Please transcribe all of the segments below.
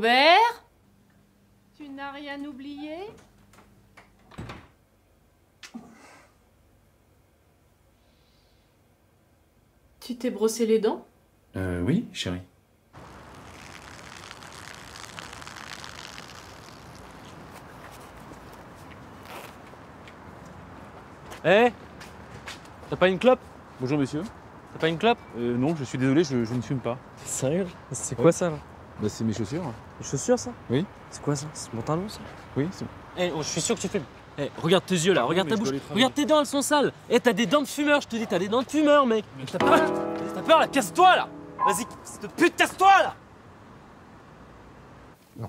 Robert? Tu n'as rien oublié? Tu t'es brossé les dents? Oui, chérie. Eh, t'as pas une clope? Bonjour monsieur. T'as pas une clope? Non, je suis désolé, je ne fume pas. Sérieux? C'est Ouais. quoi ça là? Bah c'est mes chaussures. Les chaussures ça? Oui. C'est quoi ça? C'est mon talon ça? Oui, c'est... Eh, oh, je suis sûr que tu fumes. Eh, regarde tes yeux là, regarde mais ta je bouche. dois aller travailler. Regarde tes dents, elles sont sales. Eh, t'as des dents de fumeur, je te dis, t'as des dents de fumeur, mec. T'as peur là? T'as peur là? Casse-toi là! Vas-y, cette pute, casse-toi là! Non.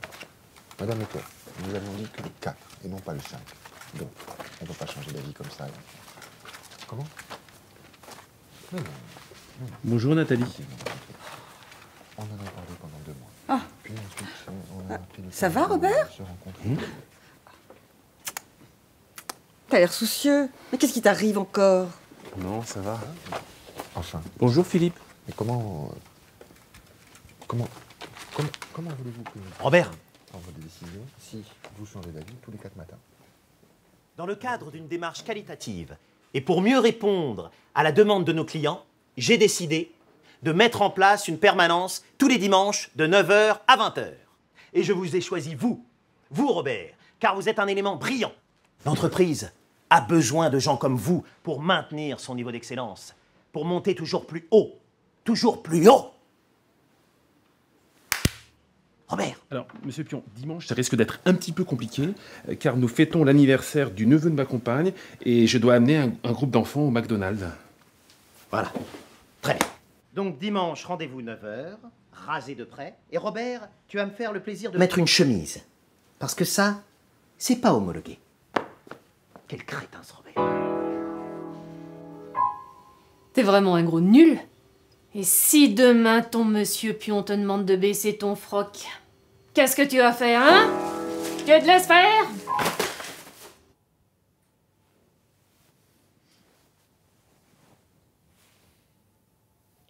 Madame le clerc, nous avions dit que le 4 et non pas le 5. Donc, on ne peut pas changer d'avis comme ça. Comment? Non, non. Bonjour Nathalie. On en a parlé pendant 2 mois. Ah. Puis ensuite, on a pris le Ça temps va, de Robert? se rencontrer. T'as l'air soucieux. Mais qu'est-ce qui t'arrive encore? Non, ça va. Enfin, Bonjour Philippe. mais comment voulez-vous que Robert, prendre des décisions si vous changez d'avis tous les 4 matins? dans le cadre d'une démarche qualitative et pour mieux répondre à la demande de nos clients, j'ai décidé de mettre en place une permanence tous les dimanches de 9h à 20h. Et je vous ai choisi vous, Robert, car vous êtes un élément brillant. L'entreprise a besoin de gens comme vous pour maintenir son niveau d'excellence, pour monter toujours plus haut, toujours plus haut. Robert, Alors, monsieur Pion, dimanche, ça risque d'être un petit peu compliqué, car nous fêtons l'anniversaire du neveu de ma compagne, et je dois amener un groupe d'enfants au McDonald's. voilà, très bien. Donc dimanche, rendez-vous 9h, rasé de près. Et Robert, tu vas me faire le plaisir de mettre une chemise. Parce que ça, c'est pas homologué. Quel crétin ce Robert. T'es vraiment un gros nul. Et si demain ton monsieur Pion te demande de baisser ton froc, qu'est-ce que tu vas faire, hein? Tu te laisses faire?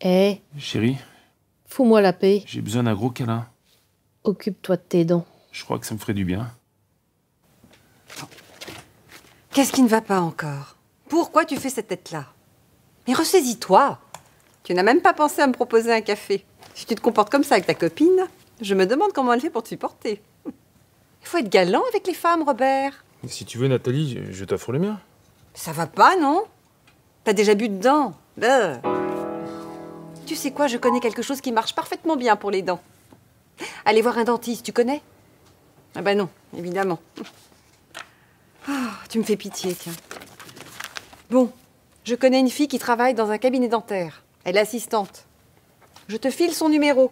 Eh, Chérie, fous-moi la paix. j'ai besoin d'un gros câlin. Occupe-toi de tes dents. Je crois que ça me ferait du bien. Qu'est-ce qui ne va pas encore? Pourquoi tu fais cette tête-là? Mais ressaisis-toi. Tu n'as même pas pensé à me proposer un café. Si tu te comportes comme ça avec ta copine, je me demande comment elle fait pour te supporter. Il faut être galant avec les femmes, Robert. Si tu veux, Nathalie, je t'offre le mien. Ça va pas, non? T'as déjà bu dedans. Tu sais quoi, je connais quelque chose qui marche parfaitement bien pour les dents. Allez voir un dentiste, tu connais? Ah bah non, évidemment. Ah, tu me fais pitié, tiens. Bon, je connais une fille qui travaille dans un cabinet dentaire. Elle est assistante. Je te file son numéro.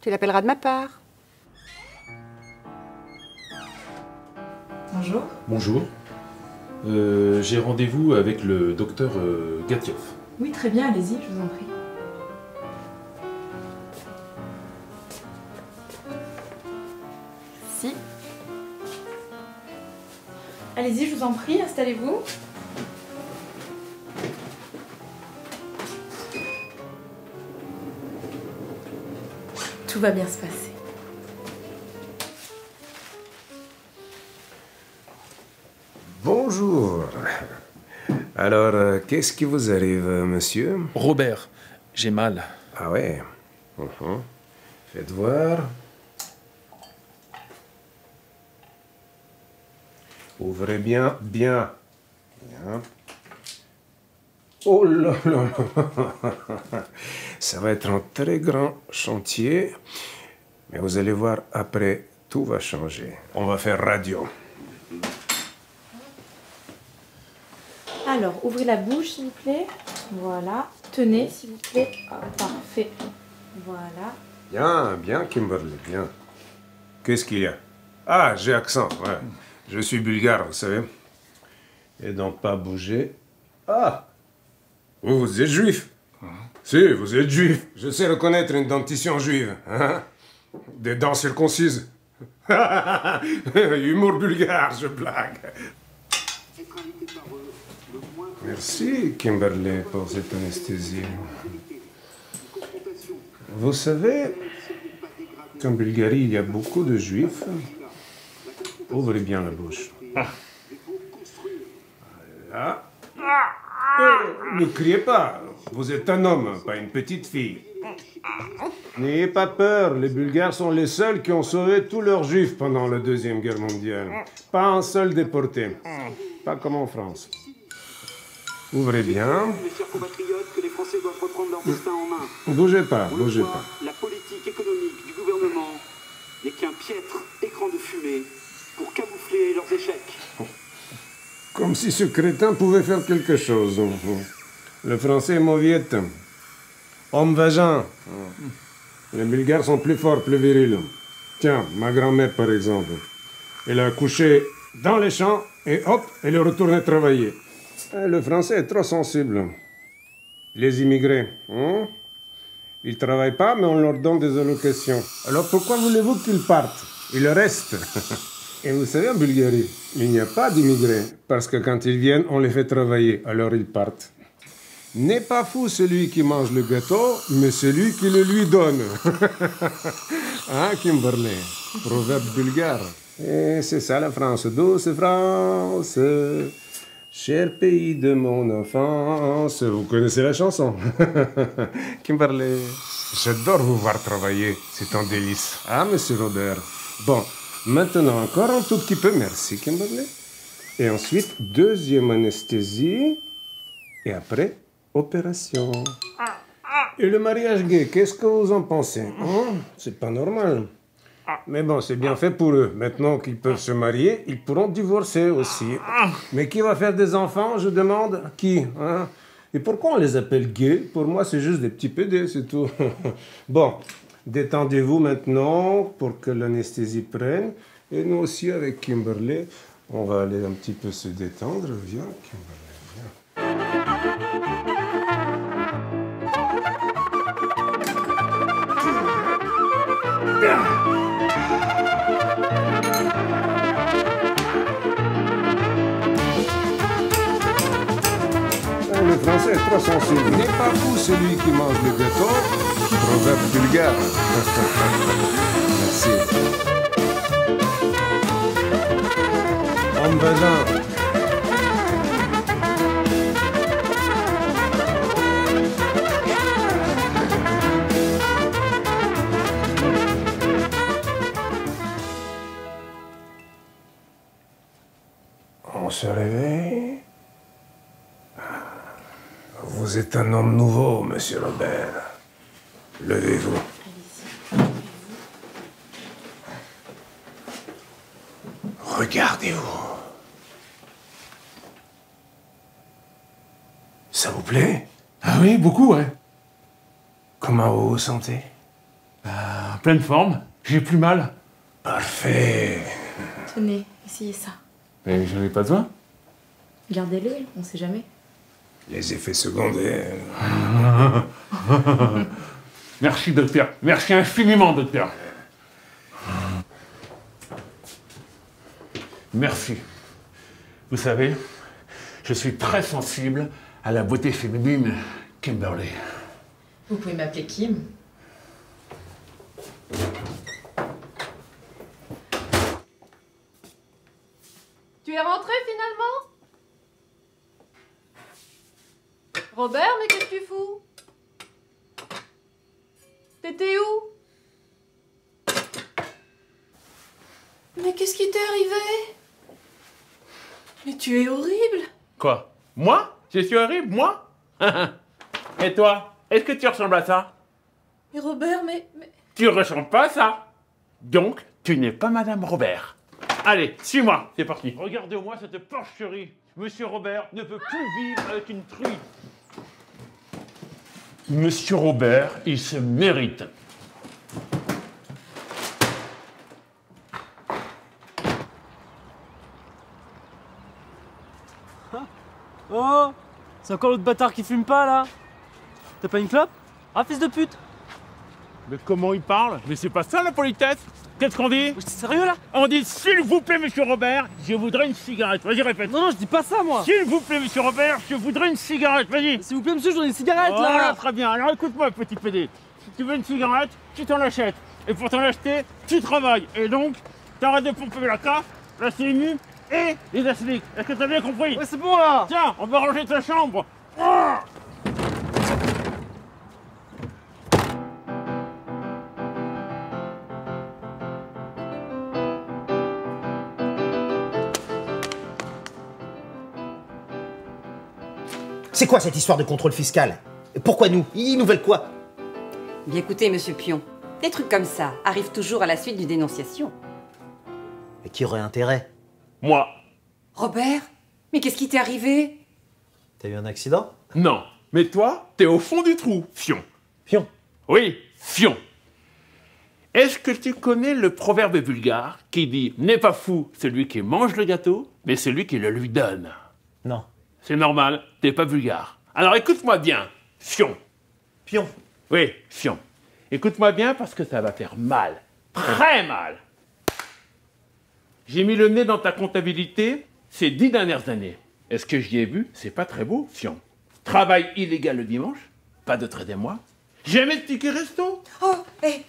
Tu l'appelleras de ma part. Bonjour. Bonjour. J'ai rendez-vous avec le docteur Gatiov. Oui, très bien, allez-y, je vous en prie. Si. Allez-y, je vous en prie, installez-vous. Tout va bien se passer. Bonjour. Alors, qu'est-ce qui vous arrive, monsieur? Robert, j'ai mal. Ah ouais. Faites voir. Ouvrez bien, bien. Bien. Oh là là là. Ça va être un très grand chantier. Mais vous allez voir, après, tout va changer. On va faire radio. Alors, ouvrez la bouche, s'il vous plaît. Voilà. Tenez, s'il vous plaît. Ah, parfait. Voilà. Bien, bien, Kimberly, bien. Qu'est-ce qu'il y a? Ah, j'ai accent, ouais. Je suis bulgare, vous savez. Et donc, pas bouger. Ah! Vous êtes juif? Si, vous êtes juif. Je sais reconnaître une dentition juive. Hein? Des dents circoncises. Humour bulgare, je blague. Merci, Kimberly, pour cette anesthésie. Vous savez, qu'en Bulgarie, il y a beaucoup de juifs. Ouvrez bien la bouche. Là. Ne criez pas. Vous êtes un homme, pas une petite fille. N'ayez pas peur. Les Bulgares sont les seuls qui ont sauvé tous leurs juifs pendant la Deuxième Guerre mondiale. Pas un seul déporté. Pas comme en France. Ouvrez bien. Mes chers compatriotes, que les Français doivent reprendre leur destin en main. Bougez pas, On le bougez voit, pas. la politique économique du gouvernement n'est qu'un piètre écran de fumée pour camoufler leurs échecs. Comme si ce crétin pouvait faire quelque chose. Le français est mauviette. Homme vagin. Les Bulgares sont plus forts, plus virils. Tiens, ma grand-mère par exemple. Elle a accouché dans les champs et hop, elle est retournée travailler. Le français est trop sensible. Les immigrés, ils travaillent pas, mais on leur donne des allocations. Alors pourquoi voulez-vous qu'ils partent? Ils restent. Et vous savez, en Bulgarie, il n'y a pas d'immigrés, parce que quand ils viennent, on les fait travailler, alors ils partent. N'est pas fou celui qui mange le gâteau, mais celui qui le lui donne. Hein, Kimberley? Proverbe bulgare. Et c'est ça la France, douce France, cher pays de mon enfance. Vous connaissez la chanson? Kimberley. J'adore vous voir travailler, c'est un délice. Ah, monsieur Robert. Bon. Maintenant, encore un tout petit peu, merci Kimberley. Et ensuite, deuxième anesthésie. Et après, opération. Et le mariage gay, qu'est-ce que vous en pensez? C'est pas normal. Mais bon, c'est bien fait pour eux. Maintenant qu'ils peuvent se marier, ils pourront divorcer aussi. Mais qui va faire des enfants, je demande? Qui? Et pourquoi on les appelle gays? Pour moi, c'est juste des petits PD, c'est tout. Bon. Détendez-vous maintenant pour que l'anesthésie prenne. Et nous aussi, avec Kimberley, on va aller un petit peu se détendre. Viens, Kimberley, viens. Le français est trop sensible. N'est pas fou celui qui mange le gâteau. Proverbe bulgare. Merci. Homme vagin. On se réveille. Vous êtes un homme nouveau, monsieur Robert. Levez-vous. Regardez-vous. Ça vous plaît? Ah oui, beaucoup, ouais. Comment vous vous sentez? En pleine forme. J'ai plus mal. Parfait. Tenez, essayez ça. Mais j'en ai pas besoin. Gardez-le, on sait jamais. Les effets secondaires. Merci, docteur. Merci infiniment, docteur. Merci. Vous savez, je suis très sensible à la beauté féminine, Kimberley. Vous pouvez m'appeler Kim. Tu es rentré finalement? Robert, mais qu'est-ce que tu fous? T'étais où? Mais qu'est-ce qui t'est arrivé? Mais tu es horrible! Quoi? Moi? Je suis horrible, moi? Et toi? Est-ce que tu ressembles à ça? Mais Robert, mais... Tu ressembles pas à ça. Donc, tu n'es pas Madame Robert. Allez, suis-moi, c'est parti. Regardez-moi cette porcherie. Monsieur Robert ne peut plus vivre avec une truie. Monsieur Robert, il se mérite. Oh, c'est encore l'autre bâtard qui fume pas là? T'as pas une clope? Ah, fils de pute! Mais comment il parle? Mais c'est pas ça la politesse! Qu'est-ce qu'on dit? T'es sérieux là? On dit s'il vous plaît, monsieur Robert, je voudrais une cigarette. Vas-y, répète. Non, non, je dis pas ça moi! S'il vous plaît, monsieur Robert, je voudrais une cigarette. Vas-y. S'il vous plaît, monsieur, je voudrais une cigarette Voilà, là! très bien. Alors écoute-moi, petit PD. si tu veux une cigarette, tu t'en achètes. Et pour t'en acheter, tu travailles. Et donc, t'arrêtes de pomper la CAF, la CMU et les ASMIC. Est-ce que t'as bien compris? Ouais, c'est bon là. Tiens, on va ranger ta chambre. Ah. C'est quoi cette histoire de contrôle fiscal? Pourquoi nous? Ils nous veulent quoi? Bien écoutez, monsieur Pion, des trucs comme ça arrivent toujours à la suite d'une dénonciation. Mais qui aurait intérêt? Moi. Robert? Mais qu'est-ce qui t'est arrivé? T'as eu un accident? Non. Mais toi, t'es au fond du trou, fion. Fion? Oui, fion. Est-ce que tu connais le proverbe bulgare qui dit « N'est pas fou celui qui mange le gâteau, mais celui qui le lui donne ». Non. C'est normal, t'es pas bulgare. Alors écoute-moi bien, fion. Pion? Oui, fion. Écoute-moi bien parce que ça va faire mal. Très mal. J'ai mis le nez dans ta comptabilité ces 10 dernières années. Est-ce que j'y ai vu? C'est pas très beau, fion. Travail illégal le dimanche, pas de 13e mois. Jamais de ticket resto. Oh,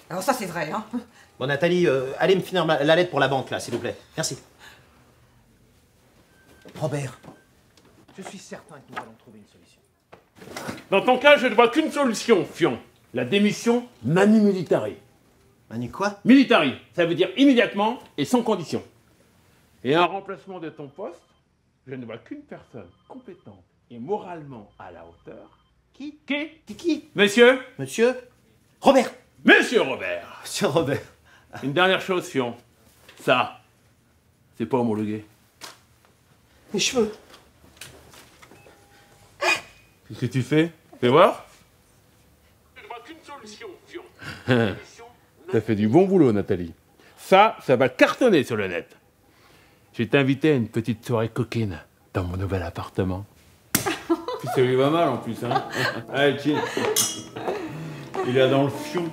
alors ça c'est vrai, hein. Bon, Nathalie, allez me finir la lettre pour la banque, là, s'il vous plaît. Merci. Robert, je suis certain que nous allons trouver une solution. Dans ton cas, je ne vois qu'une solution, fion. La démission manu militari. Manu quoi? Militari, ça veut dire immédiatement et sans condition. Et un remplacement de ton poste, je ne vois qu'une personne compétente et moralement à la hauteur. Qui? Qui? Monsieur? Monsieur? Robert! Monsieur Robert! Monsieur Robert. Une dernière chose, fion. Ça, c'est pas homologué. Mes cheveux. Qu'est-ce que tu fais? Fais voir. Je ne vois qu'une solution, fion. T'as fait du bon boulot, Nathalie. Ça va cartonner sur le net. Je vais t'inviter à une petite soirée coquine dans mon nouvel appartement. Ça lui va mal en plus, hein. Allez, tiens. Il est dans le fion.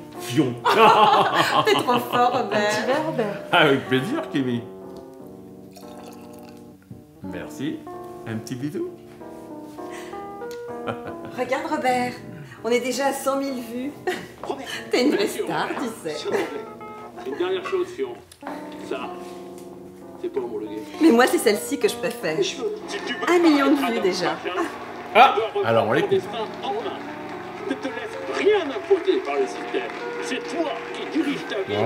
T'es trop fort, Robert. Tu vas, Robert? Avec plaisir, Kimi. Merci. Un petit bisou. Regarde, Robert, on est déjà à 100 000 vues. T'es une vraie star, tu sais. Une dernière chose, fion. Ça, c'est pas homologué. Mais moi, c'est celle-ci que je préfère. 1 million de vues déjà. Ah, alors on l'écoute. Ne te laisse rien imposer par le système. C'est toi qui dirige ta vie.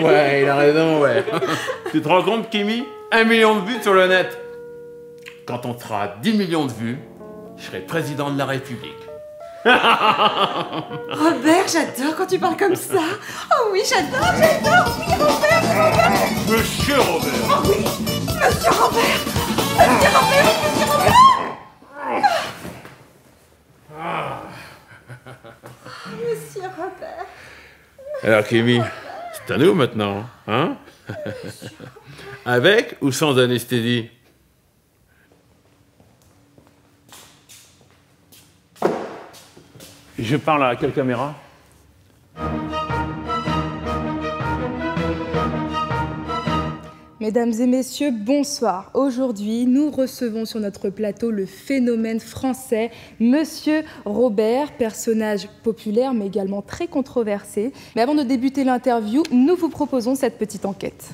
Ouais, il a raison, ouais. Tu te rends compte, Kimi? 1 million de vues sur le net. Quand on sera à 10 millions de vues, je serai président de la République. Robert, j'adore quand tu parles comme ça. Oh oui, j'adore. Oui, Robert. Monsieur Robert. Oh oui, Monsieur Robert. Monsieur Robert. Monsieur Robert. Alors, Kimi, c'est à nous maintenant, hein? Avec ou sans anesthésie? Je parle à quelle caméra? Mesdames et messieurs, bonsoir. Aujourd'hui, nous recevons sur notre plateau le phénomène français, Monsieur Robert, personnage populaire mais également très controversé. Mais avant de débuter l'interview, nous vous proposons cette petite enquête.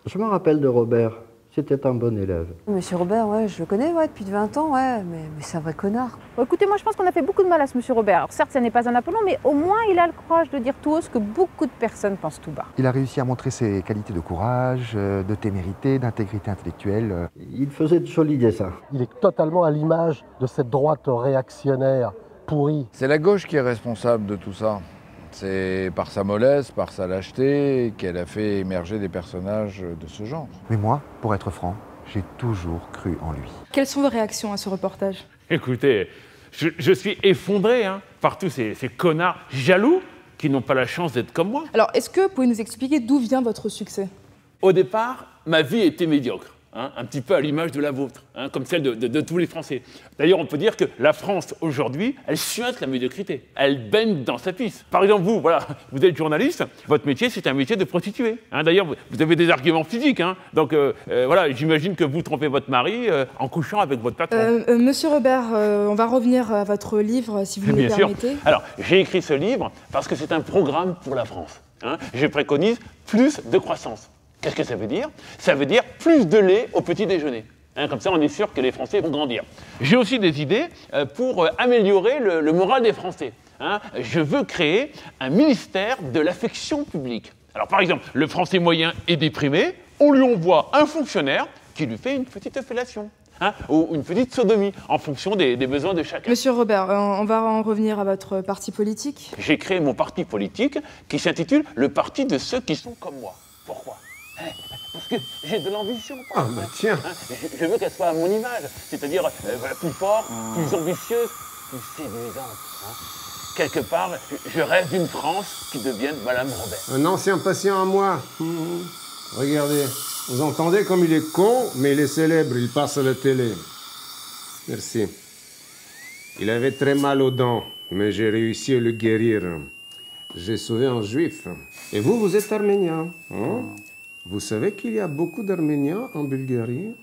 Je me rappelle de Robert. C'était un bon élève. Monsieur Robert, ouais, je le connais depuis 20 ans, ouais, mais c'est un vrai connard. Bon, écoutez, moi je pense qu'on a fait beaucoup de mal à ce monsieur Robert. Alors certes, ça n'est pas un Apollon, mais au moins il a le courage de dire tout haut ce que beaucoup de personnes pensent tout bas. Il a réussi à montrer ses qualités de courage, de témérité, d'intégrité intellectuelle. Il faisait de jolis dessins. Il est totalement à l'image de cette droite réactionnaire pourrie. C'est la gauche qui est responsable de tout ça. C'est par sa mollesse, par sa lâcheté qu'elle a fait émerger des personnages de ce genre. Mais moi, pour être franc, j'ai toujours cru en lui. Quelles sont vos réactions à ce reportage? Écoutez, je suis effondré par tous ces connards jaloux qui n'ont pas la chance d'être comme moi. Alors, est-ce que vous pouvez nous expliquer d'où vient votre succès? Au départ, ma vie était médiocre. hein, un petit peu à l'image de la vôtre, hein, comme celle de tous les Français. D'ailleurs, on peut dire que la France, aujourd'hui, elle suinte la médiocrité. Elle baigne dans sa pisse. Par exemple, vous, voilà, vous êtes journaliste, votre métier, c'est un métier de prostituée. Hein. D'ailleurs, vous avez des arguments physiques. Hein. Donc, voilà, j'imagine que vous trompez votre mari en couchant avec votre patron. Monsieur Robert, on va revenir à votre livre, si vous me le permettez. Sûr. Alors, j'ai écrit ce livre parce que c'est un programme pour la France. Hein. Je préconise plus de croissance. Qu'est-ce que ça veut dire? Ça veut dire plus de lait au petit déjeuner. Hein, comme ça, on est sûr que les Français vont grandir. J'ai aussi des idées pour améliorer le moral des Français. Hein. Je veux créer un ministère de l'affection publique. Alors, par exemple, le Français moyen est déprimé, on lui envoie un fonctionnaire qui lui fait une petite fellation. Hein, ou une petite sodomie, en fonction des besoins de chacun. Monsieur Robert, on va en revenir à votre parti politique. J'ai créé mon parti politique qui s'intitule « Le parti de ceux qui sont comme moi ». Pourquoi? Parce que j'ai de l'ambition. Ah, bah tiens. Hein, je veux qu'elle soit à mon image, c'est-à-dire plus forte, plus ambitieuse, plus séduisante. Hein. Quelque part, je rêve d'une France qui devienne Madame Robert. Un ancien patient à moi. Regardez. Vous entendez comme il est con, mais il est célèbre, il passe à la télé. Merci. Il avait très mal aux dents, mais j'ai réussi à le guérir. J'ai sauvé un juif. Et vous, vous êtes arménien, hein? Vous savez qu'il y a beaucoup d'Arméniens en Bulgarie?